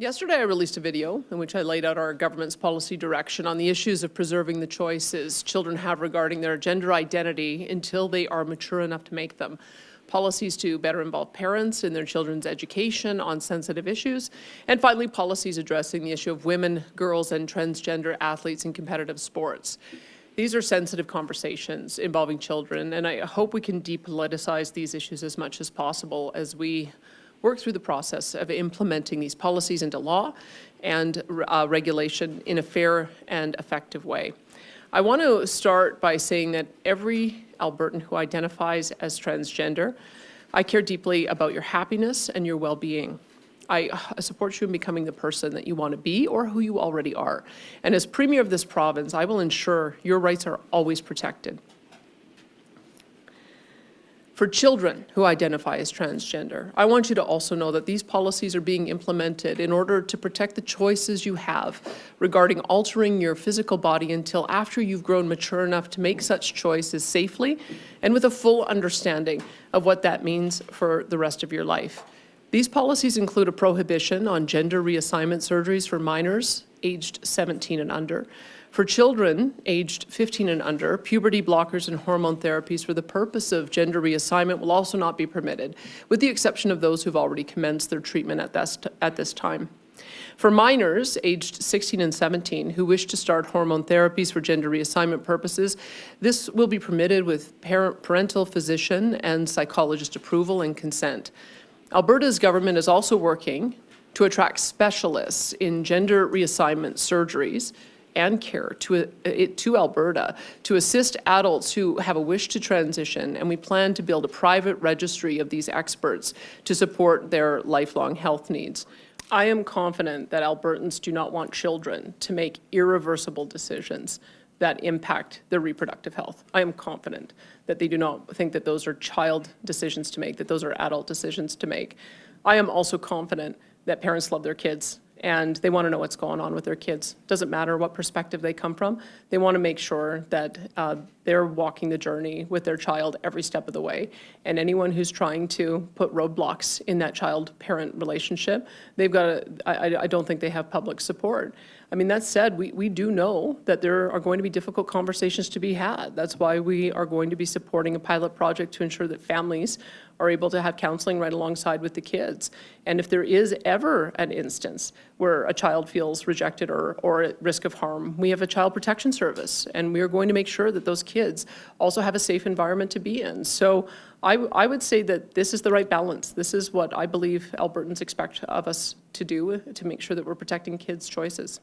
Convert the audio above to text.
Yesterday, I released a video in which I laid out our government's policy direction on the issues of preserving the choices children have regarding their gender identity until they are mature enough to make them. Policies to better involve parents in their children's education on sensitive issues, and finally, policies addressing the issue of women, girls, and transgender athletes in competitive sports. These are sensitive conversations involving children, and I hope we can depoliticize these issues as much as possible as we work through the process of implementing these policies into law and regulation in a fair and effective way. I want to start by saying that every Albertan who identifies as transgender, I care deeply about your happiness and your well-being. I support you in becoming the person that you want to be or who you already are. And as Premier of this province, I will ensure your rights are always protected. For children who identify as transgender, I want you to also know that these policies are being implemented in order to protect the choices you have regarding altering your physical body until after you've grown mature enough to make such choices safely and with a full understanding of what that means for the rest of your life. These policies include a prohibition on gender reassignment surgeries for minors aged 17 and under. For children aged 15 and under, puberty blockers and hormone therapies for the purpose of gender reassignment will also not be permitted, with the exception of those who've already commenced their treatment at this time. For minors aged 16 and 17 who wish to start hormone therapies for gender reassignment purposes, this will be permitted with parental, physician, and psychologist approval and consent. Alberta's government is also working to attract specialists in gender reassignment surgeries and care to Alberta to assist adults who have a wish to transition, and we plan to build a private registry of these experts to support their lifelong health needs. I am confident that Albertans do not want children to make irreversible decisions that impact their reproductive health. I am confident that they do not think that those are child decisions to make, that those are adult decisions to make. I am also confident that parents love their kids and they want to know what's going on with their kids. Doesn't matter what perspective they come from. They want to make sure that they're walking the journey with their child every step of the way. And anyone who's trying to put roadblocks in that child-parent relationship, they've got I don't think they have public support. I mean, that said, we do know that there are going to be difficult conversations to be had. That's why we are going to be supporting a pilot project to ensure that families are able to have counseling right alongside with the kids. And if there is ever an instance where a child feels rejected or at risk of harm, we have a child protection service, and we are going to make sure that those kids also have a safe environment to be in. So I would say that this is the right balance. This is what I believe Albertans expect of us to do to make sure that we're protecting kids' choices.